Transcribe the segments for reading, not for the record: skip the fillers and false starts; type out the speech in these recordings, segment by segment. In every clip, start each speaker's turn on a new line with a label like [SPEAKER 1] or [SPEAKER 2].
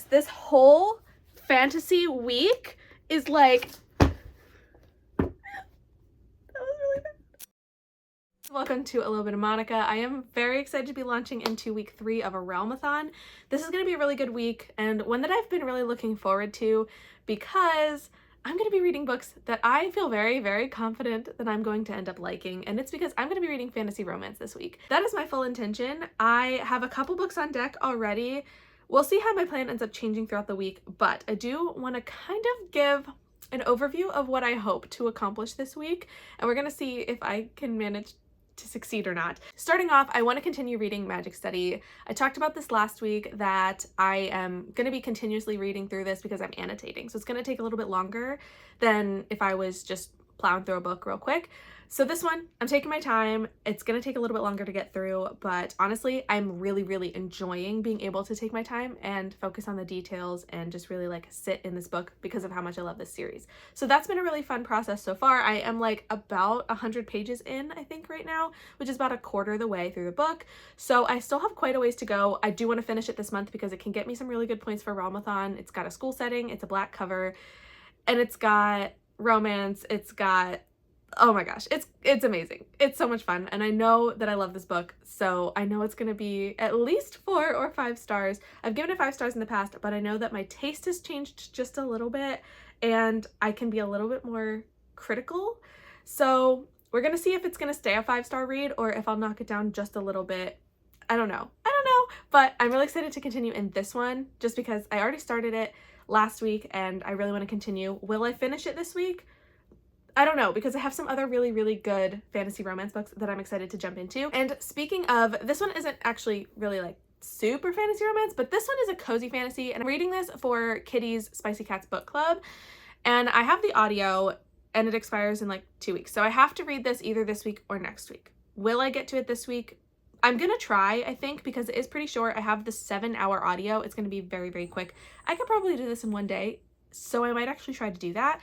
[SPEAKER 1] this whole fantasy week is like, that was really bad. Welcome to A Little Bit of Monica. I am very excited to be launching into week 3 of a Realmathon. This is going to be a really good week and one that I've been really looking forward to because I'm going to be reading books that I feel very, very confident that I'm going to end up liking, and it's because I'm going to be reading fantasy romance this week. That is my full intention. I have a couple books on deck already. We'll see how my plan ends up changing throughout the week, but I do want to kind of give an overview of what I hope to accomplish this week, and we're going to see if I can manage to succeed or not. Starting off, I want to continue reading Magic Study. I talked about this last week that I am going to be continuously reading through this because I'm annotating, so it's going to take a little bit longer than if I was just plowing through a book real quick. So this one, I'm taking my time. It's going to take a little bit longer to get through, but honestly, I'm really, really enjoying being able to take my time and focus on the details and just really like sit in this book because of how much I love this series. So that's been a really fun process so far. I am like about 100 pages in, I think right now, which is about a quarter of the way through the book. So I still have quite a ways to go. I do want to finish it this month because it can get me some really good points for Realmathon. It's got a school setting, it's a black cover, and it's got romance, it's got, oh my gosh, it's amazing. It's so much fun, and I know that I love this book, so I know it's gonna be at least 4 or 5 stars. I've given it 5 stars in the past, but I know that my taste has changed just a little bit, and I can be a little bit more critical. So we're gonna see if it's gonna stay a 5-star read or if I'll knock it down just a little bit. I don't know, but I'm really excited to continue in this one just because I already started it last week and I really want to continue. Will I finish it this week? I don't know, because I have some other really, really good fantasy romance books that I'm excited to jump into. And speaking of, this one isn't actually really like super fantasy romance, but this one is a cozy fantasy, and I'm reading this for Kitty's Spicy Cats book club, and I have the audio and it expires in like 2 weeks. So I have to read this either this week or next week. Will I get to it this week? I'm gonna try, I think, because it is pretty short. I have the 7-hour audio. It's gonna be very, very quick. I could probably do this in one day, so I might actually try to do that.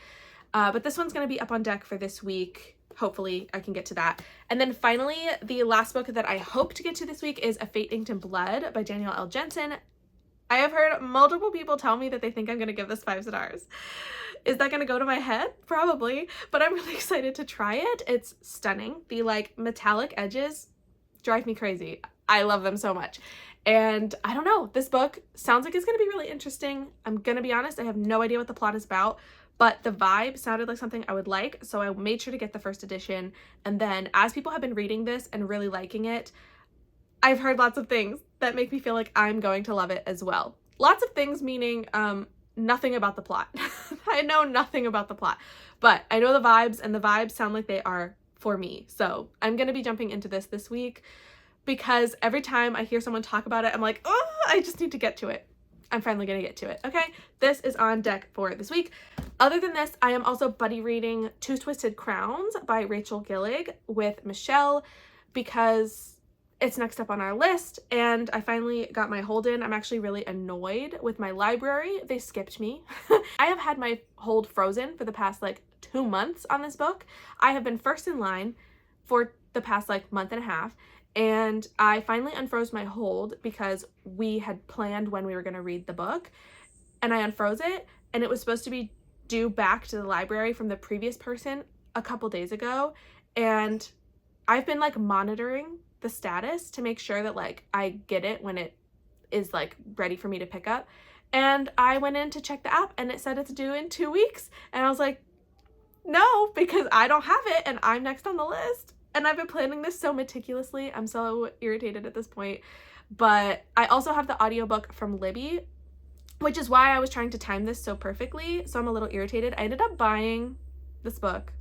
[SPEAKER 1] But this one's gonna be up on deck for this week. Hopefully I can get to that. And then finally, the last book that I hope to get to this week is A Fate Inked in Blood by Danielle L. Jensen. I have heard multiple people tell me that they think I'm gonna give this 5 stars. Is that gonna go to my head? Probably, but I'm really excited to try it. It's stunning. The like metallic edges drive me crazy. I love them so much. And I don't know, this book sounds like it's gonna be really interesting. I'm gonna be honest, I have no idea what the plot is about, but the vibe sounded like something I would like, so I made sure to get the first edition. And then as people have been reading this and really liking it, I've heard lots of things that make me feel like I'm going to love it as well. Lots of things meaning nothing about the plot. I know nothing about the plot, but I know the vibes, and the vibes sound like they are for me. So I'm gonna be jumping into this week because every time I hear someone talk about it, I'm like, oh, I just need to get to it. I'm finally gonna get to it. Okay, this is on deck for this week. Other than this, I am also buddy reading Two Twisted Crowns by Rachel Gillig with Michelle because it's next up on our list, and I finally got my hold in. I'm actually really annoyed with my library. They skipped me. I have had my hold frozen for the past like 2 months on this book. I have been first in line for the past like month and a half, and I finally unfroze my hold because we had planned when we were going to read the book, and I unfroze it, and it was supposed to be due back to the library from the previous person a couple days ago, and I've been like monitoring the status to make sure that like I get it when it is like ready for me to pick up, and I went in to check the app and it said it's due in 2 weeks, and I was like, no, because I don't have it and I'm next on the list. And I've been planning this so meticulously. I'm so irritated at this point. But I also have the audiobook from Libby, which is why I was trying to time this so perfectly. So I'm a little irritated. I ended up buying this book,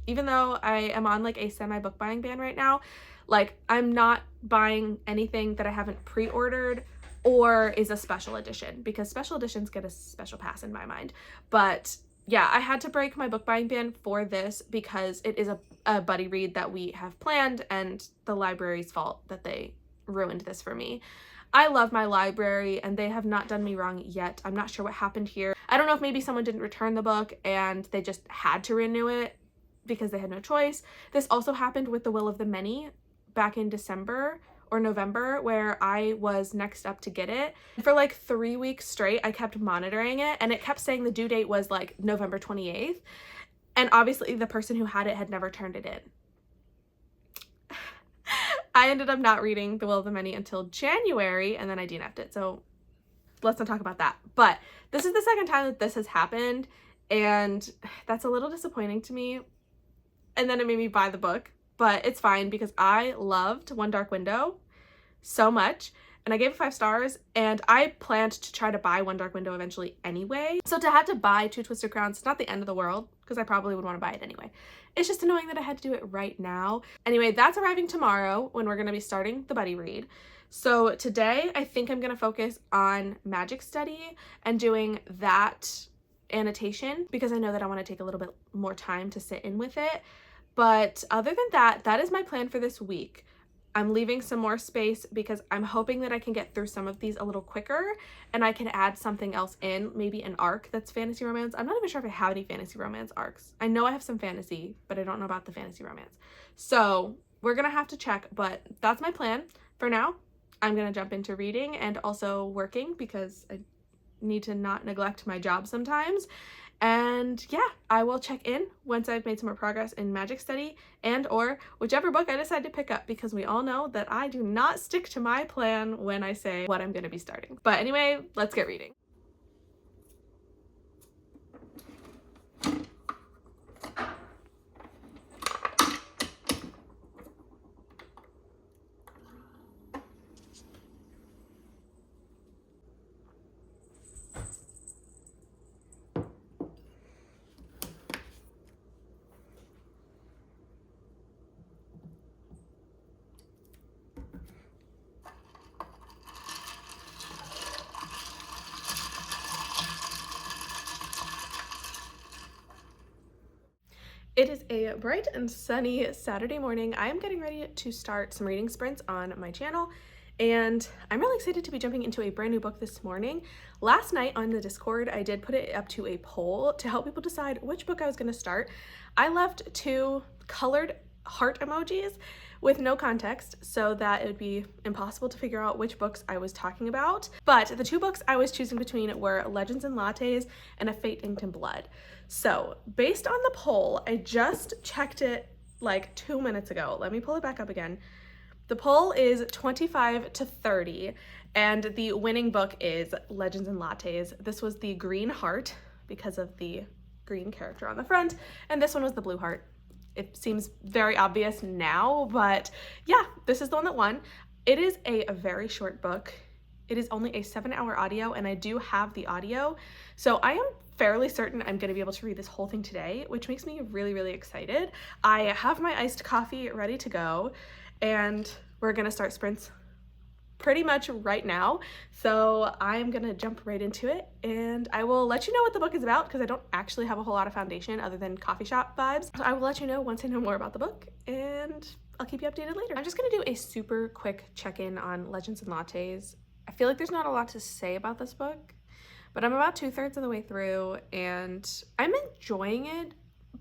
[SPEAKER 1] even though I am on like a semi-book buying ban right now. Like, I'm not buying anything that I haven't pre-ordered or is a special edition, because special editions get a special pass in my mind. But yeah, I had to break my book buying ban for this because it is a buddy read that we have planned, and the library's fault that they ruined this for me. I love my library and they have not done me wrong yet. I'm not sure what happened here. I don't know if maybe someone didn't return the book and they just had to renew it because they had no choice. This also happened with The Will of the Many back in December, or November where I was next up to get it. For like 3 weeks straight, I kept monitoring it and it kept saying the due date was like November 28th. And obviously the person who had it had never turned it in. I ended up not reading The Will of the Many until January, and then I DNF'd it. So let's not talk about that. But this is the second time that this has happened, and that's a little disappointing to me. And then it made me buy the book, but it's fine because I loved One Dark Window so much, and I gave it 5 stars, and I planned to try to buy One Dark Window eventually anyway. So to have to buy Two Twisted Crowns, it's not the end of the world because I probably would want to buy it anyway. It's just annoying that I had to do it right now. Anyway, that's arriving tomorrow when we're going to be starting the buddy read. So today I think I'm going to focus on magic study and doing that annotation because I know that I want to take a little bit more time to sit in with it. But other than that, that is my plan for this week. I'm leaving some more space because I'm hoping that I can get through some of these a little quicker and I can add something else in, maybe an arc that's fantasy romance. I'm not even sure if I have any fantasy romance arcs. I know I have some fantasy, but I don't know about the fantasy romance. So we're gonna have to check, but that's my plan. For now, I'm gonna jump into reading and also working because I need to not neglect my job sometimes. And yeah, I will check in once I've made some more progress in magic study and or whichever book I decide to pick up, because we all know that I do not stick to my plan when I say what I'm going to be starting. But anyway, let's get reading. It is a bright and sunny Saturday morning. I am getting ready to start some reading sprints on my channel, and I'm really excited to be jumping into a brand new book this morning. Last night on the Discord, I did put it up to a poll to help people decide which book I was going to start. I left 2 colored heart emojis with no context so that it would be impossible to figure out which books I was talking about. But the 2 books I was choosing between were Legends and Lattes and A Fate Inked in Blood. So based on the poll, I just checked it like 2 minutes ago. Let me pull it back up again. The poll is 25 to 30, and the winning book is Legends and Lattes. This was the green heart because of the green character on the front, and this one was the blue heart. It seems very obvious now, but yeah, this is the one that won. It is a very short book. It is only a 7-hour audio, and I do have the audio, so I am fairly certain I'm going to be able to read this whole thing today, which makes me really, really excited. I have my iced coffee ready to go, and we're going to start sprints pretty much right now. So I'm going to jump right into it, and I will let you know what the book is about because I don't actually have a whole lot of foundation other than coffee shop vibes. So I will let you know once I know more about the book, and I'll keep you updated later. I'm just going to do a super quick check-in on Legends and Lattes. I feel like there's not a lot to say about this book, but I'm about 2/3 of the way through and I'm enjoying it,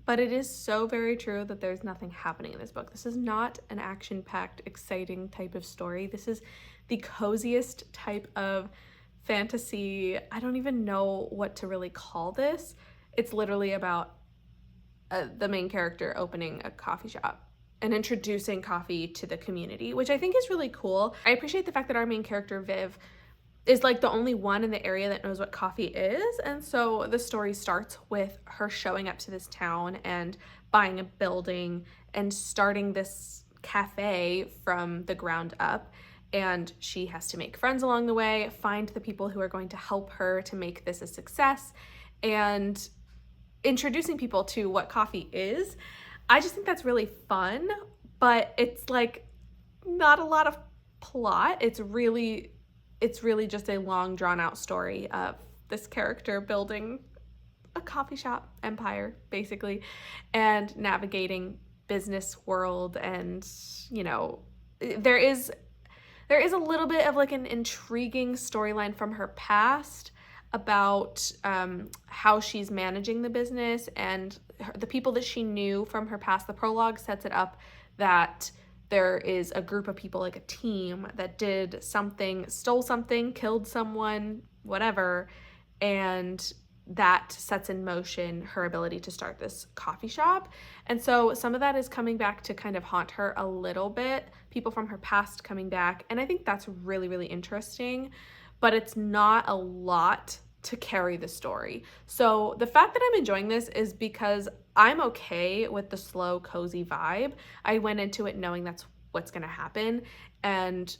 [SPEAKER 1] but it is so very true that there's nothing happening in this book. This is not an action-packed, exciting type of story. This is the coziest type of fantasy. I don't even know what to really call this. It's literally about the main character opening a coffee shop and introducing coffee to the community, which I think is really cool. I appreciate the fact that our main character, Viv, is like the only one in the area that knows what coffee is. And so the story starts with her showing up to this town and buying a building and starting this cafe from the ground up. And she has to make friends along the way, find the people who are going to help her to make this a success, and introducing people to what coffee is. I just think that's really fun, but it's like not a lot of plot. It's really just a long drawn out story of this character building a coffee shop empire basically and navigating business world. And you know, there is a little bit of like an intriguing storyline from her past about how she's managing the business and the people that she knew from her past. The prologue sets it up that there is a group of people, like a team, that did something, stole something, killed someone, whatever, and that sets in motion her ability to start this coffee shop. And so some of that is coming back to kind of haunt her a little bit, people from her past coming back, and I think that's really, really interesting, but it's not a lot to carry the story. So the fact that I'm enjoying this is because I'm okay with the slow, cozy vibe. I went into it knowing that's what's going to happen, and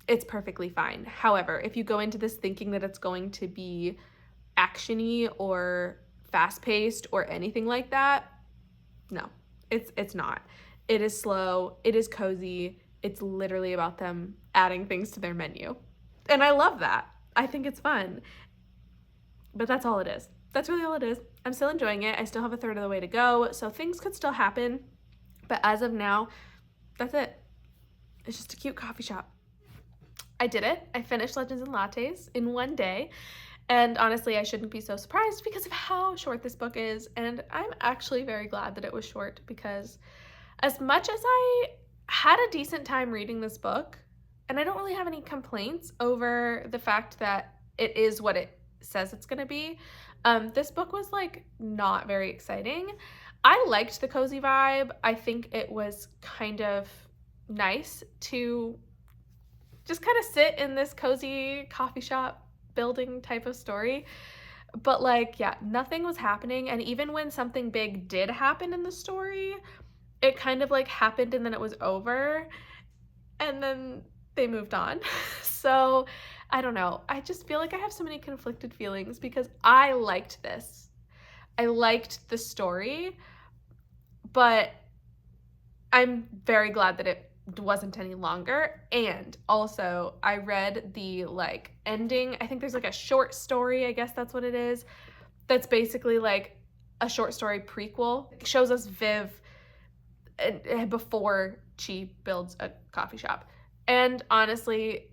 [SPEAKER 1] it's perfectly fine. However, if you go into this thinking that it's going to be actiony or fast-paced or anything like that, no, it's not. It is slow, it is cozy, it's literally about them adding things to their menu. And I love that. I think it's fun. But that's all it is. That's really all it is. I'm still enjoying it. I still have a third of the way to go, so things could still happen. But as of now, that's it. It's just a cute coffee shop. I did it. I finished Legends and Lattes in one day. And honestly, I shouldn't be so surprised because of how short this book is. And I'm actually very glad that it was short, because as much as I had a decent time reading this book, and I don't really have any complaints over the fact that it is what it says it's gonna be, this book was like not very exciting. I liked the cozy vibe. I think it was kind of nice to just kind of sit in this cozy coffee shop building type of story. But like, yeah, nothing was happening. And even when something big did happen in the story, it kind of like happened and then it was over. And then they moved on. So I don't know. I just feel like I have so many conflicted feelings because I liked this. I liked the story, but I'm very glad that it wasn't any longer. And also I read the like ending. I think there's like a short story, I guess that's what it is, that's basically like a short story prequel. It shows us Viv before she builds a coffee shop. And honestly,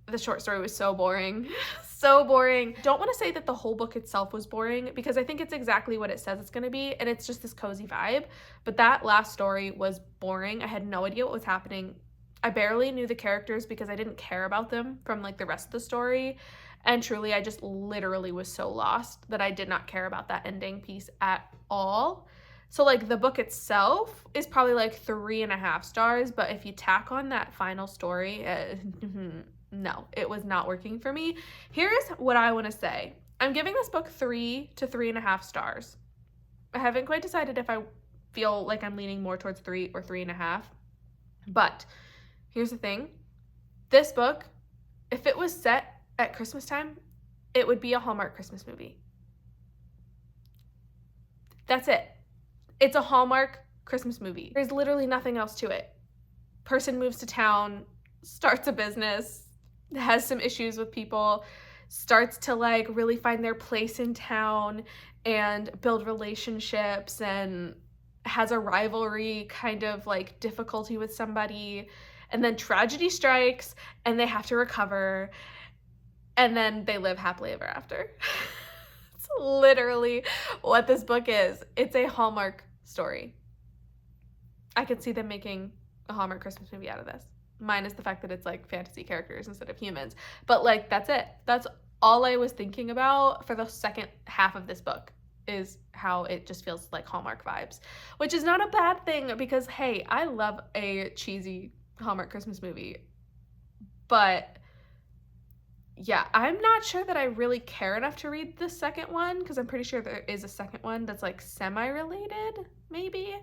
[SPEAKER 1] the short story was so boring. So boring. Don't want to say that the whole book itself was boring, because I think it's exactly what it says it's going to be, and it's just this cozy vibe. But that last story was boring. I had no idea what was happening. I barely knew the characters because I didn't care about them from like the rest of the story. And truly, I just literally was so lost that I did not care about that ending piece at all. So like the book itself is probably like 3.5 stars, but if you tack on that final story, no, it was not working for me. Here's what I want to say. I'm giving this book 3 to 3.5 stars. I haven't quite decided if I feel like I'm leaning more towards 3 or 3.5. But here's the thing. This book, if it was set at Christmas time, it would be a Hallmark Christmas movie. That's it. It's a Hallmark Christmas movie. There's literally nothing else to it. Person moves to town, starts a business, has some issues with people, starts to like really find their place in town and build relationships, and has a rivalry kind of like difficulty with somebody, and then tragedy strikes and they have to recover, and then they live happily ever after. It's literally what this book is. It's a Hallmark story. I could see them making a Hallmark Christmas movie out of this, minus the fact that it's like fantasy characters instead of humans. But like, that's it. That's all I was thinking about for the second half of this book, is how it just feels like Hallmark vibes, which is not a bad thing, because hey, I love a cheesy Hallmark Christmas movie. But yeah, I'm not sure that I really care enough to read the second one, because I'm pretty sure there is a second one that's like semi-related, maybe.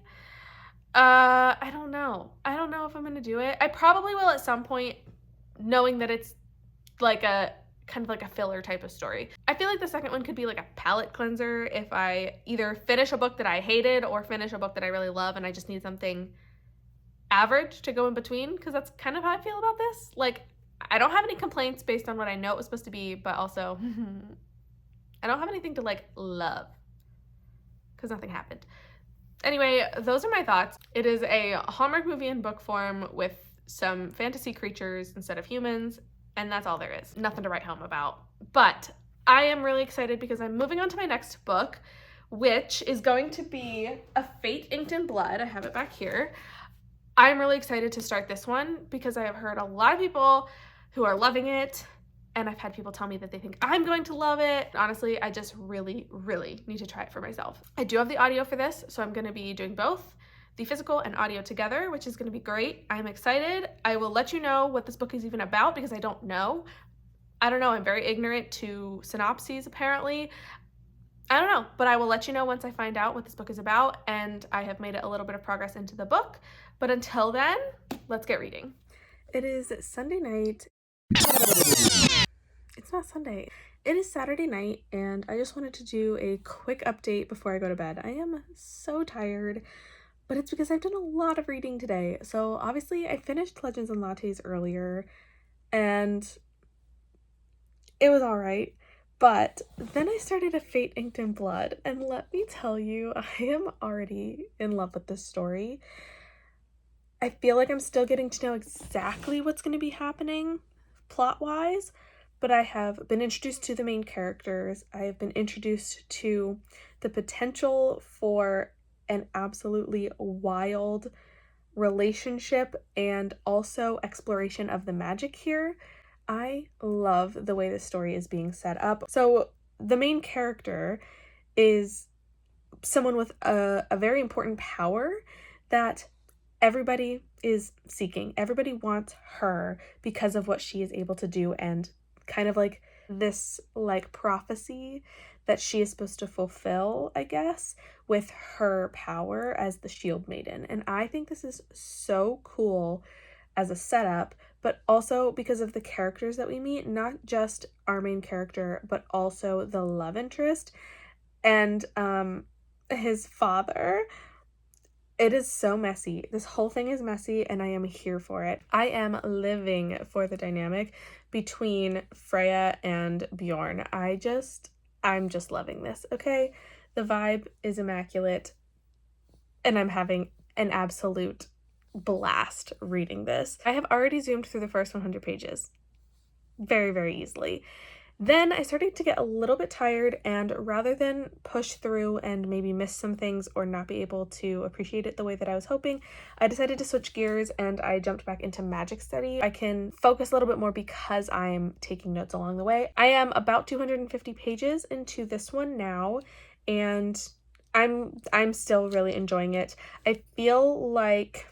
[SPEAKER 1] I don't know. I don't know if I'm gonna do it. I probably will at some point, knowing that it's like a kind of like a filler type of story. I feel like the second one could be like a palate cleanser if I either finish a book that I hated or finish a book that I really love and I just need something average to go in between, because that's kind of how I feel about this. Like, I don't have any complaints based on what I know it was supposed to be, but also I don't have anything to like love, because nothing happened. Anyway, those are my thoughts. It is a Hallmark movie in book form with some fantasy creatures instead of humans, and that's all there is. Nothing to write home about. But I am really excited because I'm moving on to my next book, which is going to be A Fate Inked in Blood. I have it back here. I'm really excited to start this one because I have heard a lot of people who are loving it, and I've had people tell me that they think I'm going to love it. Honestly, I just really, really need to try it for myself. I do have the audio for this, so I'm going to be doing both the physical and audio together, which is going to be great. I'm excited. I will let you know what this book is even about because I don't know. I'm very ignorant to synopses apparently. I don't know, but I will let you know once I find out what this book is about, and I have made it a little bit of progress into the book. But until then, let's get reading. It is Sunday night. It's not Sunday. It is Saturday night, and I just wanted to do a quick update before I go to bed. I am so tired, but it's because I've done a lot of reading today. So obviously I finished Legends and Lattes earlier, and it was all right. But then I started A Fate Inked in Blood, and let me tell you, I am already in love with this story. I feel like I'm still getting to know exactly what's going to be happening plot-wise, but I have been introduced to the main characters. I have been introduced to the potential for an absolutely wild relationship and also exploration of the magic here. I love the way this story is being set up. So the main character is someone with a very important power that everybody is seeking. Everybody wants her because of what she is able to do, and kind of like this like prophecy that she is supposed to fulfill, I guess, with her power as the Shield Maiden. And I think this is so cool as a setup, but also because of the characters that we meet, not just our main character, but also the love interest and his father. It is so messy. This whole thing is messy, and I am here for it. I am living for the dynamic between Freya and Bjorn. I'm just loving this, okay? The vibe is immaculate, and I'm having an absolute blast reading this. I have already zoomed through the first 100 pages very, very easily. Then I started to get a little bit tired, and rather than push through and maybe miss some things or not be able to appreciate it the way that I was hoping, I decided to switch gears and I jumped back into magic study. I can focus a little bit more because I'm taking notes along the way. I am about 250 pages into this one now, and I'm still really enjoying it. I feel like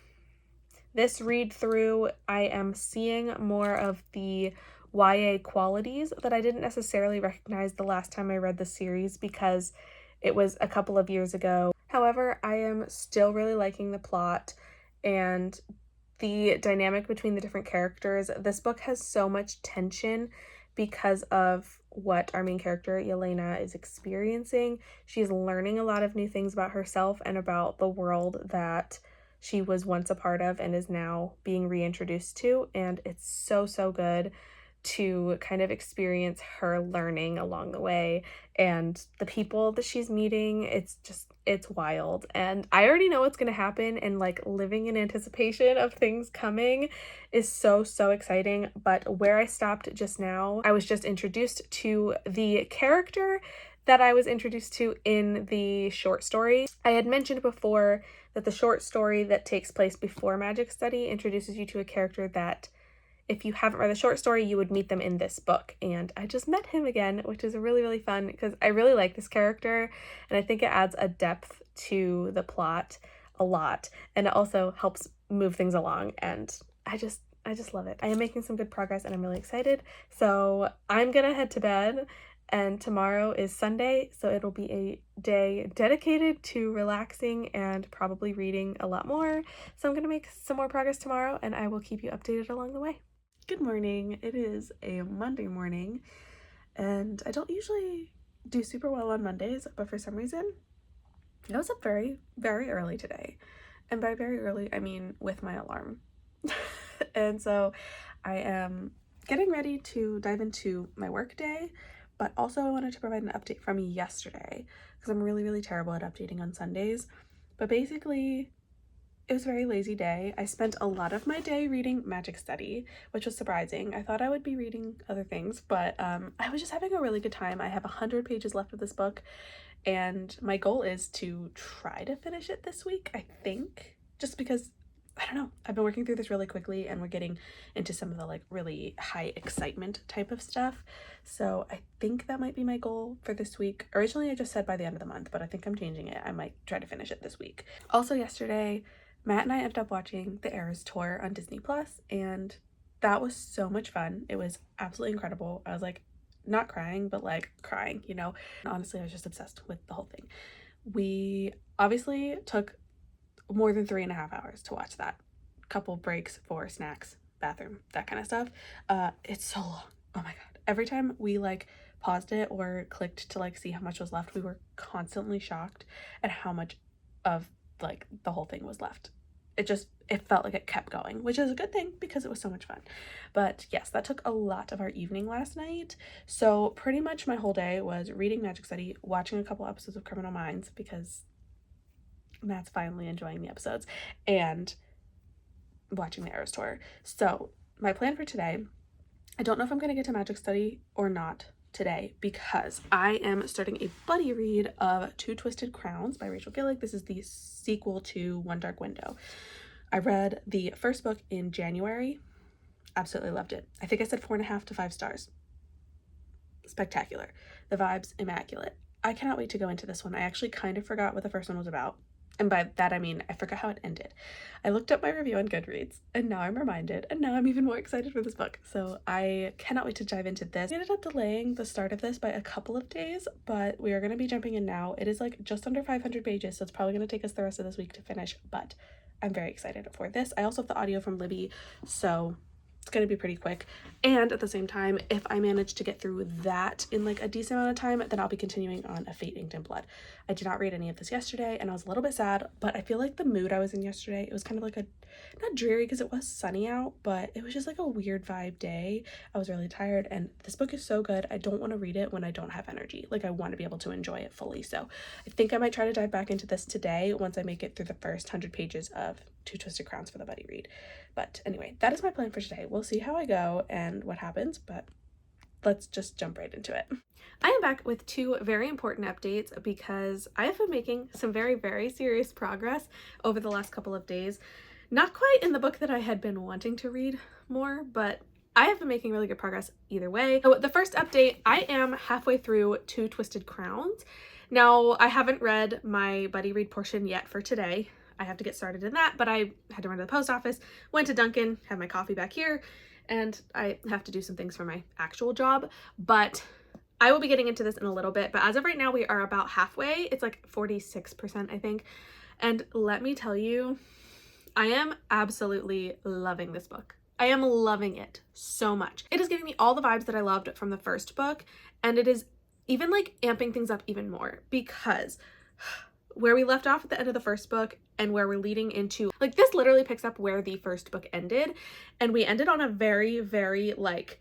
[SPEAKER 1] this read through, I am seeing more of the YA qualities that I didn't necessarily recognize the last time I read the series because it was a couple of years ago. However, I am still really liking the plot and the dynamic between the different characters. This book has so much tension because of what our main character, Yelena, is experiencing. She's learning a lot of new things about herself and about the world that she was once a part of and is now being reintroduced to, and it's so, so good to kind of experience her learning along the way and the people that she's meeting. It's wild, and I already know what's going to happen, and like living in anticipation of things coming is so, so exciting. But where I stopped just now, I was just introduced to the character that I was introduced to in the short story. I had mentioned before that the short story that takes place before Magic Study introduces you to a character that if you haven't read the short story, you would meet them in this book. And I just met him again, which is really, really fun because I really like this character and I think it adds a depth to the plot a lot. And it also helps move things along, and I just love it. I am making some good progress and I'm really excited. So I'm gonna head to bed, and tomorrow is Sunday, so it'll be a day dedicated to relaxing and probably reading a lot more. So I'm gonna make some more progress tomorrow, and I will keep you updated along the way. Good morning. It is a Monday morning, and I don't usually do super well on Mondays, but for some reason, I was up very, very early today. And by very early, I mean with my alarm. And so I am getting ready to dive into my work day, but also I wanted to provide an update from yesterday because I'm really, really terrible at updating on Sundays. But basically, it was a very lazy day. I spent a lot of my day reading Magic Study, which was surprising. I thought I would be reading other things, but I was just having a really good time. I have 100 pages left of this book, and my goal is to try to finish it this week, I think, just because I don't know. I've been working through this really quickly and we're getting into some of the like really high excitement type of stuff. So I think that might be my goal for this week. Originally I just said by the end of the month, but I think I'm changing it. I might try to finish it this week. Also yesterday, Matt and I ended up watching the Eras tour on Disney Plus, and that was so much fun. It was absolutely incredible. I was like not crying, but like crying, you know? And honestly, I was just obsessed with the whole thing. We obviously took more than 3.5 hours to watch that. Couple breaks for snacks, bathroom, that kind of stuff. It's so long. Oh my god. Every time we like paused it or clicked to like see how much was left, we were constantly shocked at how much of like the whole thing was left. It felt like it kept going, which is a good thing because it was so much fun. But yes, that took a lot of our evening last night. So pretty much my whole day was reading Magic Study, watching a couple episodes of Criminal Minds because Matt's finally enjoying the episodes, and watching the Eras tour. So my plan for today, I don't know if I'm going to get to Magic Study or not today because I am starting a buddy read of Two Twisted Crowns by Rachel Gillig. This is the sequel to One Dark Window. I read the first book in January. Absolutely loved it. I think I said 4.5 to 5 stars. Spectacular. The vibes, immaculate. I cannot wait to go into this one. I actually kind of forgot what the first one was about. And by that, I mean, I forgot how it ended. I looked up my review on Goodreads, and now I'm reminded, and now I'm even more excited for this book. So I cannot wait to dive into this. I ended up delaying the start of this by a couple of days, but we are going to be jumping in now. It is like just under 500 pages, so it's probably going to take us the rest of this week to finish, but I'm very excited for this. I also have the audio from Libby, so it's going to be pretty quick. And at the same time, if I manage to get through that in like a decent amount of time, then I'll be continuing on A Fate Inked in Blood. I did not read any of this yesterday and I was a little bit sad, but I feel like the mood I was in yesterday, it was kind of like not dreary because it was sunny out, but it was just like a weird vibe day. I was really tired, and this book is so good. I don't want to read it when I don't have energy. Like, I want to be able to enjoy it fully. So I think I might try to dive back into this today once I make it through the first 100 pages of Two Twisted Crowns for the buddy read. But anyway, that is my plan for today. We'll see how I go and what happens, but let's just jump right into it. I am back with two very important updates because I have been making some very, very serious progress over the last couple of days. Not quite in the book that I had been wanting to read more, but I have been making really good progress either way. So the first update, I am halfway through Two Twisted Crowns. Now, I haven't read my buddy read portion yet for today. I have to get started in that, but I had to run to the post office, went to Dunkin', had my coffee back here, and I have to do some things for my actual job, but I will be getting into this in a little bit. But as of right now, we are about halfway. It's like 46%, I think. And let me tell you, I am absolutely loving this book. I am loving it so much. It is giving me all the vibes that I loved from the first book, and it is even like amping things up even more because where we left off at the end of the first book and where we're leading into, like, this literally picks up where the first book ended, and we ended on a very, very like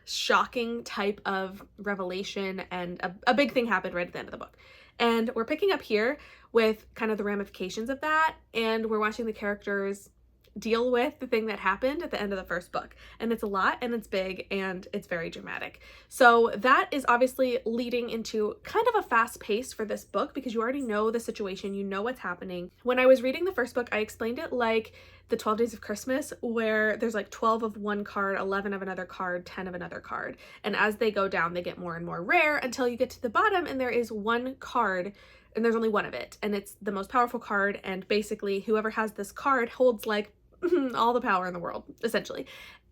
[SPEAKER 1] shocking type of revelation, and a big thing happened right at the end of the book. And we're picking up here with kind of the ramifications of that, and we're watching the characters deal with the thing that happened at the end of the first book. And it's a lot, and it's big, and it's very dramatic. So that is obviously leading into kind of a fast pace for this book because you already know the situation, you know what's happening. When I was reading the first book, I explained it like the 12 Days of Christmas, where there's like 12 of one card, 11 of another card, 10 of another card. And as they go down, they get more and more rare until you get to the bottom and there is one card, and there's only one of it, and it's the most powerful card, and basically whoever has this card holds like all the power in the world, essentially.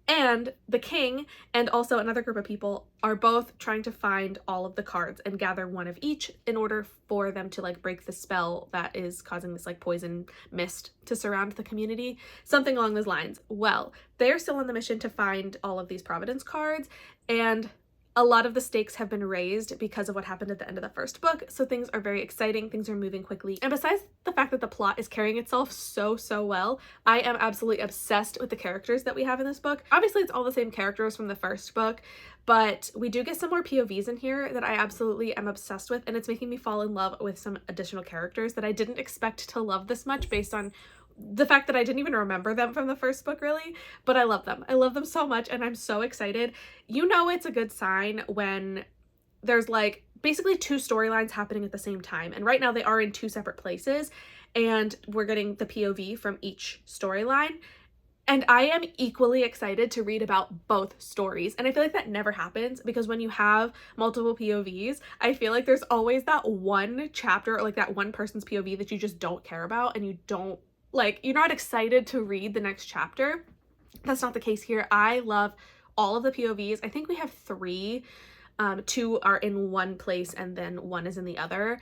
[SPEAKER 1] And the king and also another group of people are both trying to find all of the cards and gather one of each in order for them to like break the spell that is causing this like poison mist to surround the community, something along those lines. Well, they're still on the mission to find all of these Providence cards, and a lot of the stakes have been raised because of what happened at the end of the first book. So things are very exciting. Things are moving quickly. And besides the fact that the plot is carrying itself so well, I am absolutely obsessed with the characters that we have in this book. Obviously, it's all the same characters from the first book, but we do get some more POVs in here that I absolutely am obsessed with. And it's making me fall in love with some additional characters that I didn't expect to love this much based on the fact that I didn't even remember them from the first book really, but I love them. I love them so much, and I'm so excited. You know, it's a good sign when there's like basically two storylines happening at the same time, and right now they are in two separate places, and we're getting the POV from each storyline. And I am equally excited to read about both stories. And I feel like that never happens, because when you have multiple POVs, I feel like there's always that one chapter or like that one person's POV that you just don't care about, and you don't like, you're not excited to read the next chapter. That's not the case here. I love all of the POVs. I think we have 3. 2 are in one place and then 1 is in the other.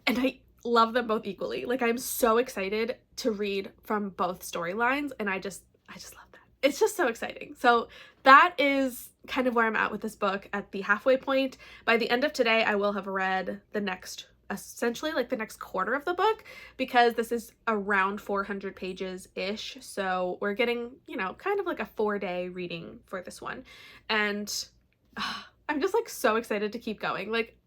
[SPEAKER 1] And I love them both equally. Like, I'm so excited to read from both storylines, and I just love that. It's just so exciting. So that is kind of where I'm at with this book at the halfway point. By the end of today, I will have read the next, essentially like the next quarter of the book, because this is around 400 pages-ish. So we're getting, you know, kind of like a 4-day reading for this one. And I'm just like so excited to keep going. Like,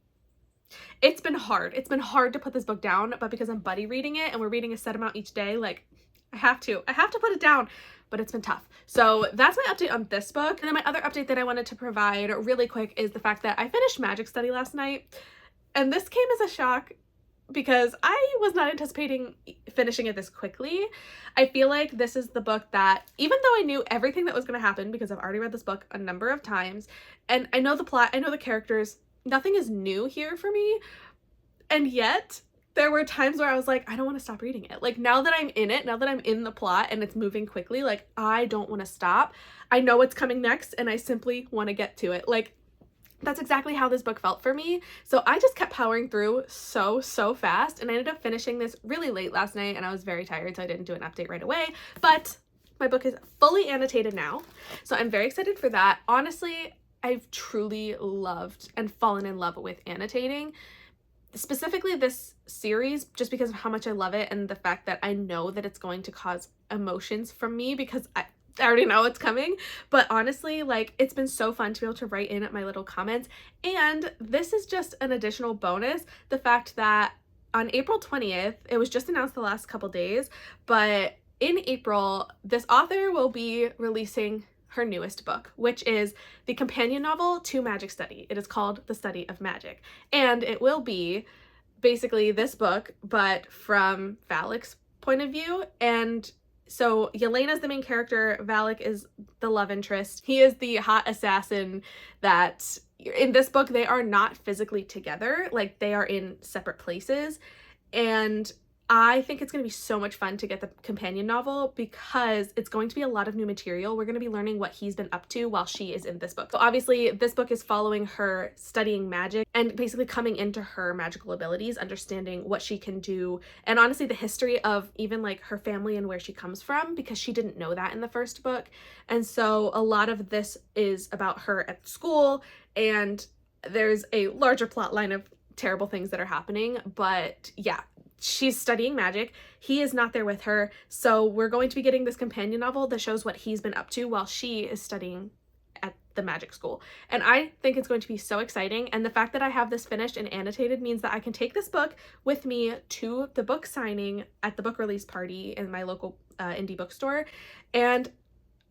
[SPEAKER 1] it's been hard. It's been hard to put this book down, but because I'm buddy reading it and we're reading a set amount each day, like I have to put it down, but it's been tough. So that's my update on this book. And then my other update that I wanted to provide really quick is the fact that I finished Magic Study last night. And this came as a shock because I was not anticipating finishing it this quickly. I feel like this is the book that, even though I knew everything that was going to happen because I've already read this book a number of times, and I know the plot, I know the characters, nothing is new here for me. And yet there were times where I was like, I don't want to stop reading it. Like, now that I'm in it, now that I'm in the plot and it's moving quickly, like, I don't want to stop. I know what's coming next and I simply want to get to it. Like, that's exactly how this book felt for me. So I just kept powering through so fast, and I ended up finishing this really late last night, and I was very tired, so I didn't do an update right away. But my book is fully annotated now, so I'm very excited for that. Honestly, I've truly loved and fallen in love with annotating, specifically this series, just because of how much I love it and the fact that I know that it's going to cause emotions from me, because I already know it's coming. But honestly, like, it's been so fun to be able to write in at my little comments. And this is just an additional bonus, the fact that on April 20th, it was just announced the last couple days, but in April, this author will be releasing her newest book, which is the companion novel to Magic Study. It is called The Study of Magic, and it will be basically this book, but from Valik's point of view. And so Yelena's the main character, Valik is the love interest. He is the hot assassin that, in this book, they are not physically together, like they are in separate places. And I think it's going to be so much fun to get the companion novel, because it's going to be a lot of new material. We're going to be learning what he's been up to while she is in this book. So obviously this book is following her studying magic and basically coming into her magical abilities, understanding what she can do, and honestly the history of even like her family and where she comes from, because she didn't know that in the first book. And so a lot of this is about her at school, and there's a larger plot line of terrible things that are happening. But yeah, she's studying magic. He is not there with her. So we're going to be getting this companion novel that shows what he's been up to while she is studying at the magic school. And I think it's going to be so exciting. And the fact that I have this finished and annotated means that I can take this book with me to the book signing at the book release party in my local indie bookstore. And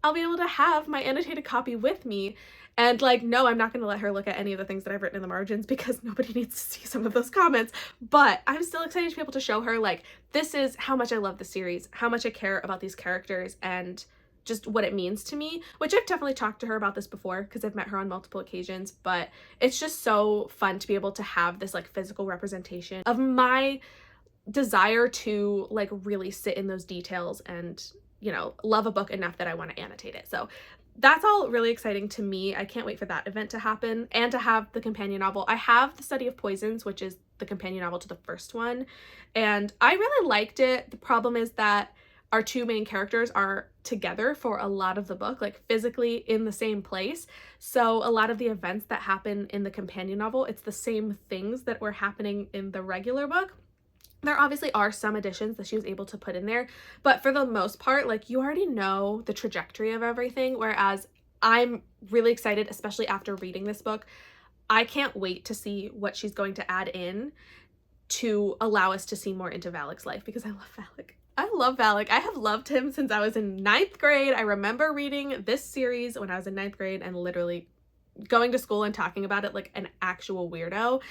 [SPEAKER 1] I'll be able to have my annotated copy with me. And like, no, I'm not going to let her look at any of the things that I've written in the margins, because nobody needs to see some of those comments. But I'm still excited to be able to show her, like, this is how much I love the series, how much I care about these characters, and just what it means to me, which I've definitely talked to her about this before because I've met her on multiple occasions. But it's just so fun to be able to have this like physical representation of my desire to like really sit in those details and, you know, love a book enough that I want to annotate it. So that's all really exciting to me. I can't wait for that event to happen and to have the companion novel. I have The Study of Poisons, which is the companion novel to the first one, and I really liked it. The problem is that our two main characters are together for a lot of the book, like physically in the same place. So a lot of the events that happen in the companion novel, it's the same things that were happening in the regular book. There obviously are some additions that she was able to put in there, but for the most part, like, you already know the trajectory of everything, whereas I'm really excited, especially after reading this book. I can't wait to see what she's going to add in to allow us to see more into Valik's life, because I love Valik. I love Valik. I have loved him since I was in 9th grade. I remember reading this series when I was in 9th grade and literally going to school and talking about it like an actual weirdo.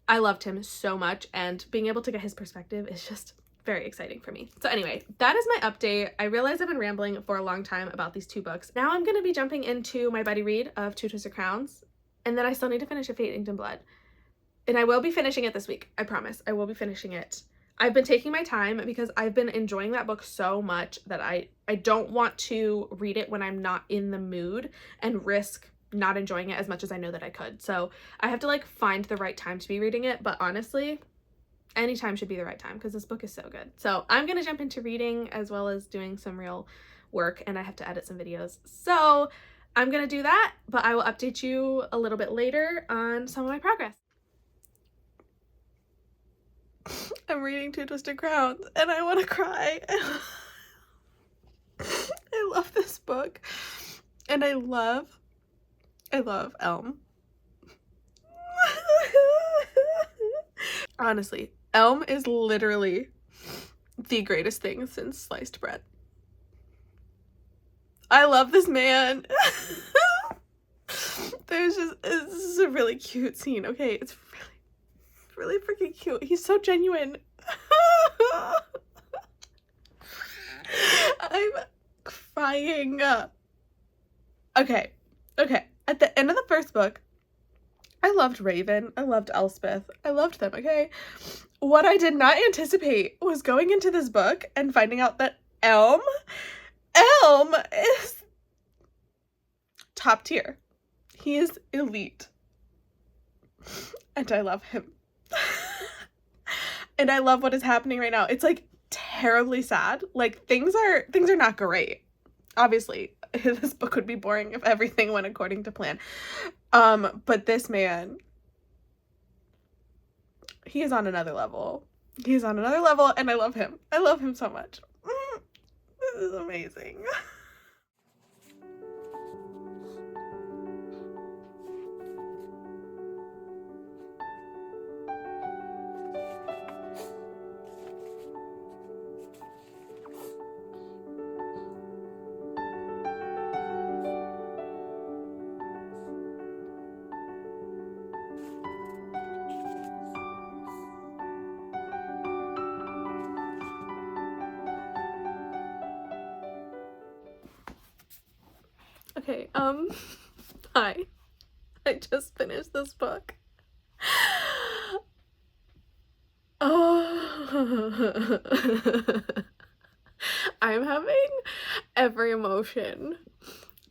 [SPEAKER 1] I loved him so much, and being able to get his perspective is just very exciting for me. So anyway, that is my update. I realize I've been rambling for a long time about these 2 books. Now I'm going to be jumping into my buddy read of Two Twisted Crowns, and then I still need to finish A Fate Inked in Blood. And I will be finishing it this week. I promise. I will be finishing it. I've been taking my time because I've been enjoying that book so much that I don't want to read it when I'm not in the mood and risk not enjoying it as much as I know that I could. So I have to like find the right time to be reading it. But honestly, any time should be the right time because this book is so good. So I'm going to jump into reading as well as doing some real work, and I have to edit some videos. So I'm going to do that, but I will update you a little bit later on some of my progress. I'm reading Two Twisted Crowns and I want to cry. I love this book, and I love Elm. Honestly, Elm is literally the greatest thing since sliced bread. I love this man. This is a really cute scene. Okay, it's really freaking cute. He's so genuine. I'm crying. Okay. At the end of the first book, I loved Raven. I loved Elspeth. I loved them, okay? What I did not anticipate was going into this book and finding out that Elm is top tier. He is elite. And I love him. And I love what is happening right now. It's like terribly sad. Like things are not great. Obviously, this book would be boring if everything went according to plan. But this man, he is on another level. He's on another level, and I love him. I love him so much. This is amazing. Okay, hi. I just finished this book. Oh. I'm having every emotion.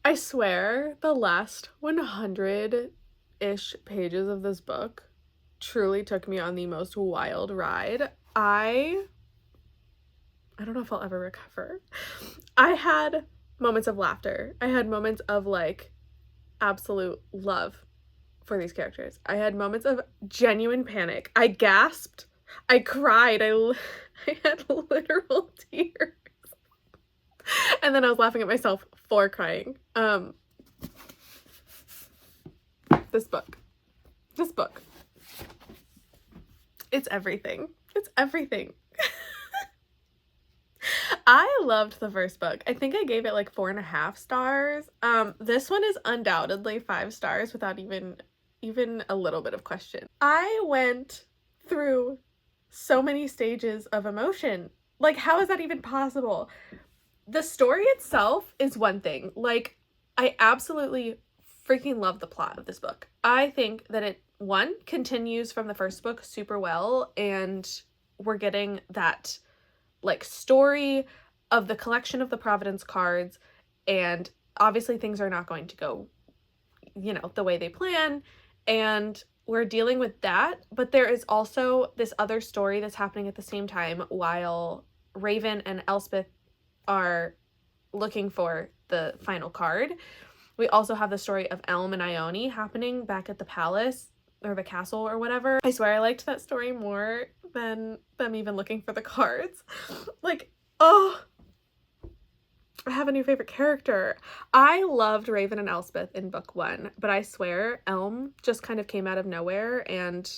[SPEAKER 1] I swear the last 100-ish pages of this book truly took me on the most wild ride. I don't know if I'll ever recover. I had moments of laughter. I had moments of like absolute love for these characters. I had moments of genuine panic. I gasped. I cried. I had literal tears. And then I was laughing at myself for crying. This book. It's everything. It's everything. I loved the first book. I think I gave it like 4.5 stars. This one is undoubtedly 5 stars without even a little bit of question. I went through so many stages of emotion. Like, how is that even possible? The story itself is one thing. Like, I absolutely freaking love the plot of this book. I think that it, one, continues from the first book super well, and we're getting that like story of the collection of the Providence cards, and obviously things are not going to go, you know, the way they plan, and we're dealing with that, but there is also this other story that's happening at the same time while Raven and Elspeth are looking for the final card. We also have the story of Elm and Ione happening back at the palace or the castle or whatever. I swear I liked that story more than them even looking for the cards. Like, oh, I have a new favorite character. I loved Raven and Elspeth in book 1, but I swear Elm just kind of came out of nowhere and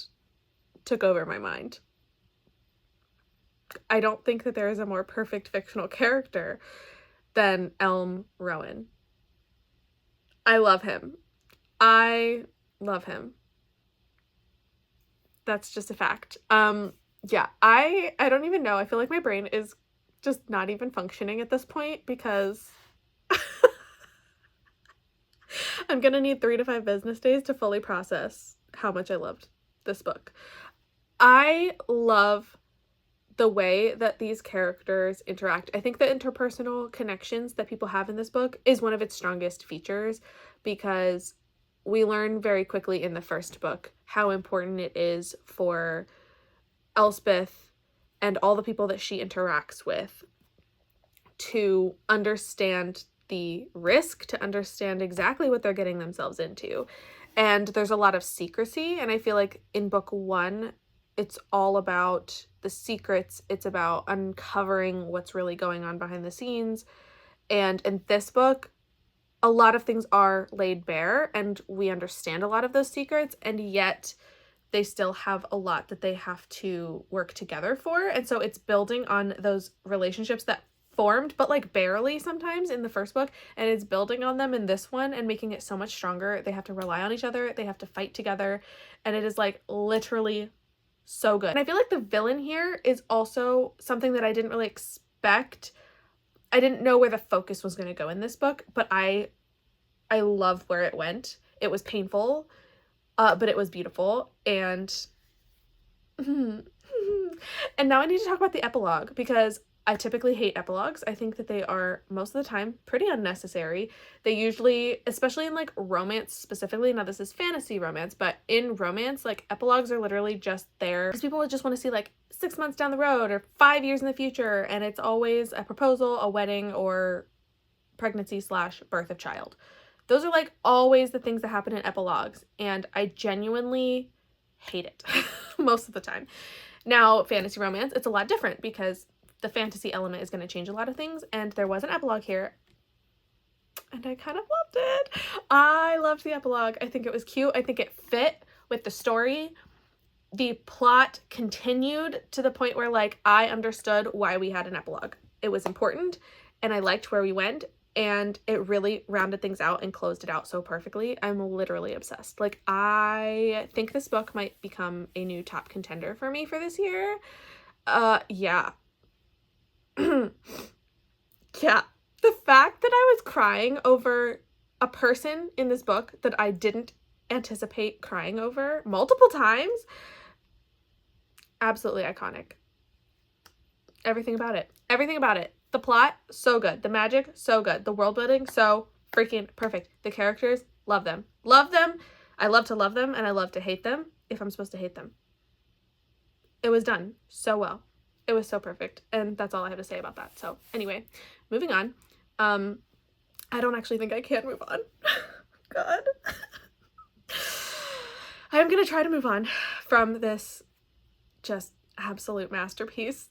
[SPEAKER 1] took over my mind. I don't think that there is a more perfect fictional character than Elm Rowan. I love him. I love him. That's just a fact. Yeah, I don't even know. I feel like my brain is just not even functioning at this point because I'm gonna need 3 to 5 business days to fully process how much I loved this book. I love the way that these characters interact. I think the interpersonal connections that people have in this book is one of its strongest features, because we learn very quickly in the first book how important it is for Elspeth and all the people that she interacts with to understand the risk, to understand exactly what they're getting themselves into. And there's a lot of secrecy, and I feel like in book 1 it's all about the secrets. It's about uncovering what's really going on behind the scenes. And in this book, a lot of things are laid bare and we understand a lot of those secrets, and yet they still have a lot that they have to work together for. And so it's building on those relationships that formed, but like barely sometimes in the first book, and it's building on them in this one and making it so much stronger. They have to rely on each other, they have to fight together, and it is like literally so good. And I feel like the villain here is also something that I didn't really expect. I didn't know where the focus was going to go in this book, but I love where it went. It was painful, but it was beautiful. And and now I need to talk about the epilogue, because I typically hate epilogues. I think that they are most of the time pretty unnecessary. They usually, especially in like romance specifically, now this is fantasy romance, but in romance, like epilogues are literally just there because people would just want to see like 6 months down the road or 5 years in the future, and it's always a proposal, a wedding, or pregnancy / birth of child. Those are like always the things that happen in epilogues, and I genuinely hate it most of the time. Now, fantasy romance, it's a lot different because the fantasy element is going to change a lot of things, and there was an epilogue here, and I kind of loved it. I loved the epilogue. I think it was cute. I think it fit with the story. The plot continued to the point where like I understood why we had an epilogue. It was important, and I liked where we went, and it really rounded things out and closed it out so perfectly. I'm literally obsessed. Like, I think this book might become a new top contender for me for this year. Yeah. Yeah. The fact that I was crying over a person in this book that I didn't anticipate crying over multiple times, absolutely iconic. Everything about it. Everything about it. The plot, so good. The magic, so good. The world building, so freaking perfect. The characters, love them. Love them. I love to love them, and I love to hate them if I'm supposed to hate them. It was done so well. It was so perfect. And that's all I have to say about that. So anyway, moving on. I don't actually think I can move on. God. I'm going to try to move on from this just absolute masterpiece.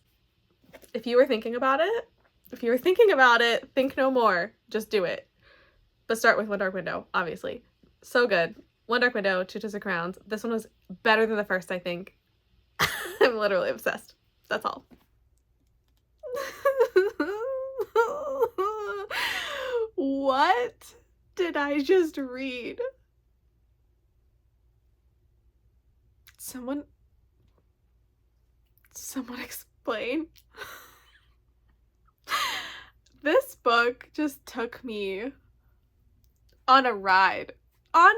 [SPEAKER 1] If you were thinking about it, think no more. Just do it. But start with One Dark Window, obviously. So good. One Dark Window, Two Twists of Crowns. This one was better than the first, I think. I'm literally obsessed. That's all. What did I just read? Someone explain. This book just took me on a ride. I'm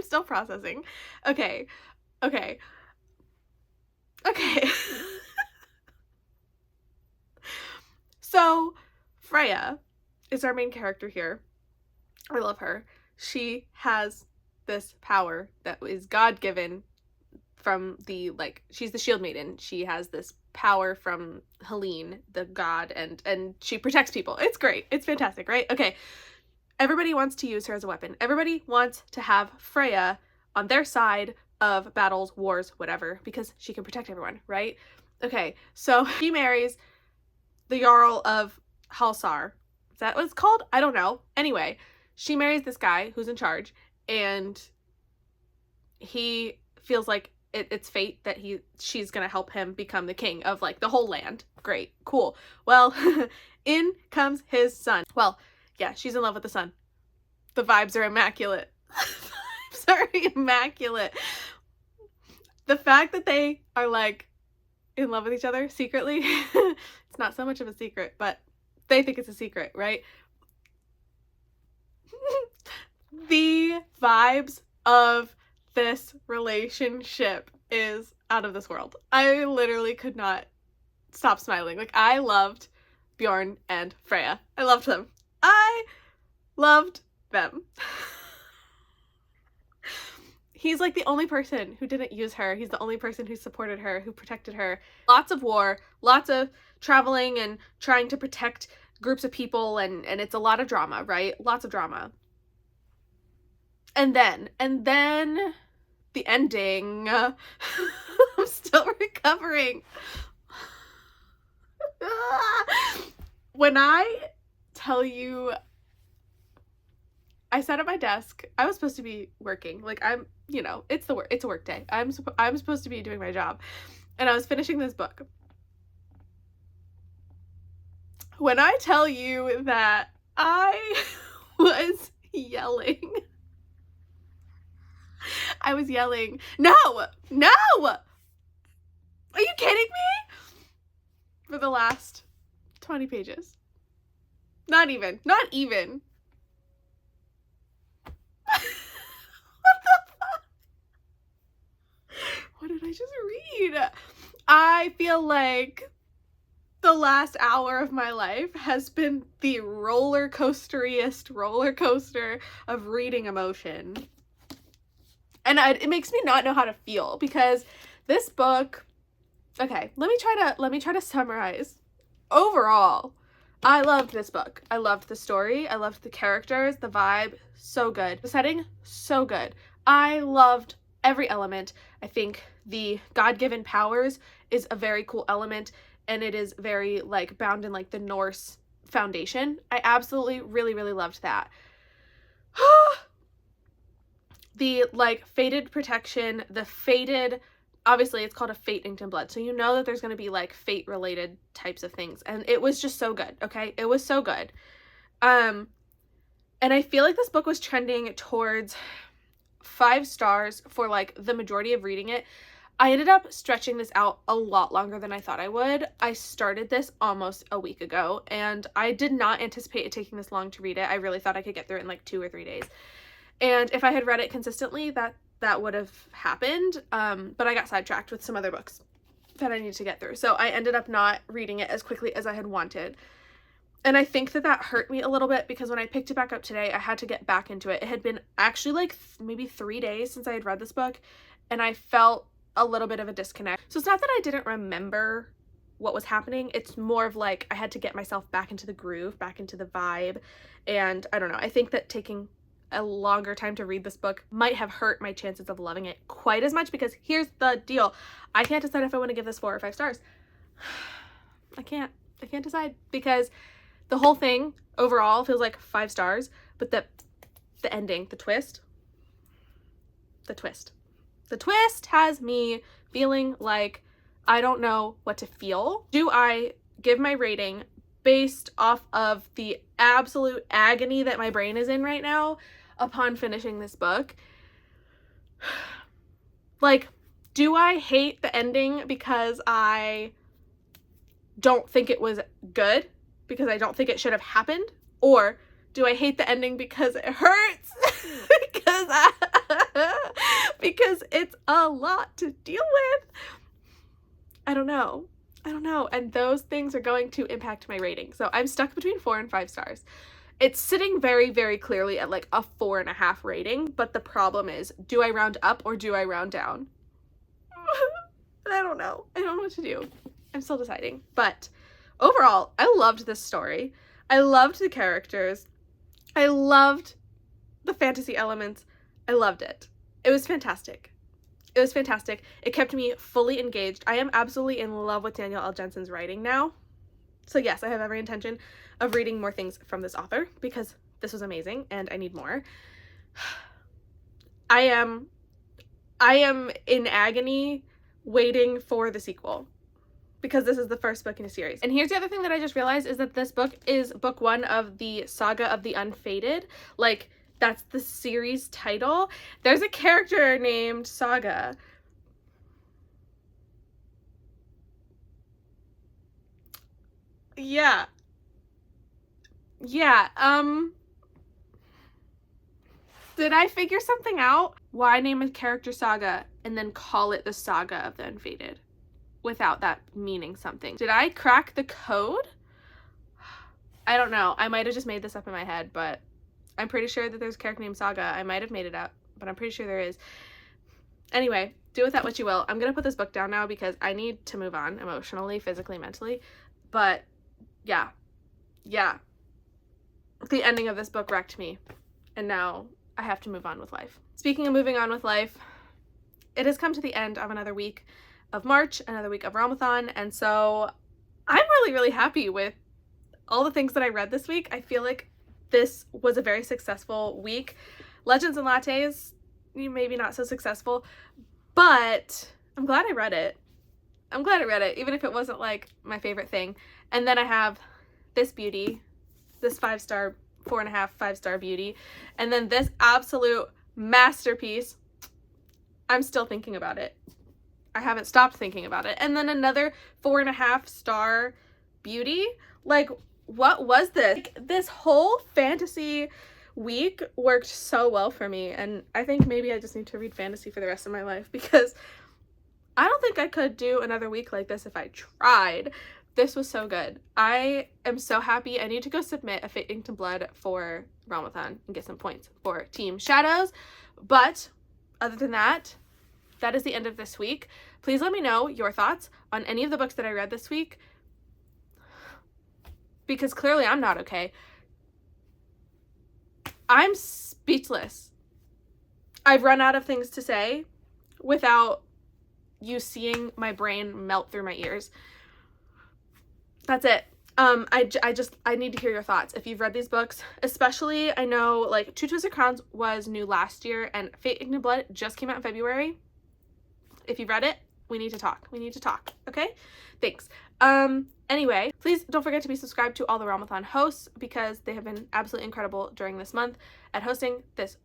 [SPEAKER 1] still processing. Okay. So, Freya is our main character here. I love her. She has this power that is God-given from the, like, she's the shield maiden. She has this power from Helene, the god, and she protects people. It's great. It's fantastic, right? Okay. Everybody wants to use her as a weapon. Everybody wants to have Freya on their side of battles, wars, whatever, because she can protect everyone, right? Okay, so she marries the Jarl of Halsar. Is that what it's called? I don't know. Anyway, she marries this guy who's in charge, and he feels like it's fate that she's gonna help him become the king of like the whole land. Great, cool. Well, in comes his son. Well, yeah, she's in love with the son. The vibes are immaculate. The vibes are immaculate. the fact that they are like in love with each other secretly, it's not so much of a secret, but they think it's a secret, right? The vibes of this relationship is out of this world. I literally could not stop smiling. Like, I loved Bjorn and Freya. I loved them. I loved them. He's like the only person who didn't use her. He's the only person who supported her, who protected her. Lots of war, lots of traveling and trying to protect groups of people, and it's a lot of drama, right? Lots of drama. And then the ending. I'm still recovering. When I tell you, I sat at my desk. I was supposed to be working. Like, I'm, you know, it's a work day. I'm supposed to be doing my job. And I was finishing this book. When I tell you that I was yelling. I was yelling, no! No! Are you kidding me? For the last 20 pages. Not even. What the fuck? What did I just read? I feel like the last hour of my life has been the roller coasteriest roller coaster of reading emotion. And it makes me not know how to feel, because this book, okay, let me try to summarize. Overall, I loved this book. I loved the story. I loved the characters, the vibe, so good. The setting, so good. I loved every element. I think the God-given powers is a very cool element, and it is very like bound in like the Norse foundation. I absolutely really loved that. The like fated protection, the fated, obviously it's called a fate inked in blood, so you know that there's going to be like fate related types of things, and it was just so good. Okay, it was so good. And I feel like this book was trending towards 5 stars for like the majority of reading it. I ended up stretching this out a lot longer than I thought I would. I started this almost a week ago, and I did not anticipate it taking this long to read it. I really thought I could get through it in like 2 or 3 days. And if I had read it consistently, that would have happened. But I got sidetracked with some other books that I needed to get through. So I ended up not reading it as quickly as I had wanted. And I think that hurt me a little bit, because when I picked it back up today, I had to get back into it. It had been actually like maybe 3 days since I had read this book, and I felt a little bit of a disconnect. So it's not that I didn't remember what was happening. It's more of like I had to get myself back into the groove, back into the vibe. And I don't know. I think that taking a longer time to read this book might have hurt my chances of loving it quite as much, because here's the deal. I can't decide if I want to give this 4 or 5 stars. I can't decide, because the whole thing overall feels like 5 stars, but the ending, the twist has me feeling like I don't know what to feel. Do I give my rating based off of the absolute agony that my brain is in right now upon finishing this book? Like, do I hate the ending because I don't think it was good, because I don't think it should have happened? Or do I hate the ending because it hurts? because it's a lot to deal with? I don't know. And those things are going to impact my rating. So I'm stuck between 4 and 5 stars. It's sitting very clearly at like a 4.5 rating, but the problem is, do I round up or do I round down? I don't know. I don't know what to do. I'm still deciding. But overall, I loved this story. I loved the characters. I loved the fantasy elements. I loved it. It was fantastic. It was fantastic. It kept me fully engaged. I am absolutely in love with Daniel L. Jensen's writing now. So yes, I have every intention of reading more things from this author, because this was amazing and I need more. I am in agony waiting for the sequel, because this is the first book in a series. And here's the other thing that I just realized, is that this book is book 1 of the Saga of the Unfated. Like, that's the series title. There's a character named Saga. Yeah. Did I figure something out? Why name a character Saga and then call it the Saga of the Unfated without that meaning something? Did I crack the code? I don't know. I might have just made this up in my head, but I'm pretty sure that there's a character named Saga. I might have made it up, but I'm pretty sure there is. Anyway, do with that what you will. I'm gonna put this book down now because I need to move on emotionally, physically, mentally. But yeah. The ending of this book wrecked me, and now I have to move on with life. Speaking of moving on with life, it has come to the end of another week of March, another week of Realmathon, and so I'm really, really happy with all the things that I read this week. I feel like this was a very successful week. Legends and Lattes, maybe not so successful, but I'm glad I read it. Even if it wasn't like my favorite thing. And then I have this beauty, this 5-star, 4.5, 5-star beauty, and then this absolute masterpiece. I'm still thinking about it. I haven't stopped thinking about it. And then another 4.5-star beauty. Like, what was this? Like, this whole fantasy week worked so well for me, and I think maybe I just need to read fantasy for the rest of my life because I don't think I could do another week like this if I tried. This was so good. I am so happy. I need to go submit a Fate Inked in Blood for Realmathon and get some points for Team Shadows. But other than that, that is the end of this week. Please let me know your thoughts on any of the books that I read this week, because clearly I'm not okay. I'm speechless. I've run out of things to say without you seeing my brain melt through my ears. That's it. I need to hear your thoughts. If you've read these books, especially, I know like Two Twisted Crowns was new last year and Fate Inked in Blood just came out in February. If you've read it, we need to talk. Okay? Thanks. Anyway, please don't forget to be subscribed to all the Realmathon hosts because they have been absolutely incredible during this month at hosting this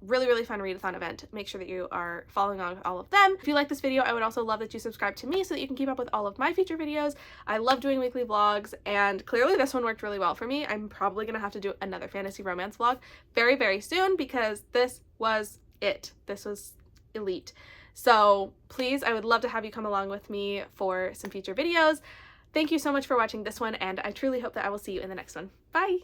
[SPEAKER 1] really, really fun readathon event. Make sure that you are following on with all of them. If you like this video, I would also love that you subscribe to me so that you can keep up with all of my future videos. I love doing weekly vlogs, and clearly this one worked really well for me. I'm probably gonna have to do another fantasy romance vlog very, very soon because this was it. This was elite. So please, I would love to have you come along with me for some future videos. Thank you so much for watching this one, and I truly hope that I will see you in the next one. Bye!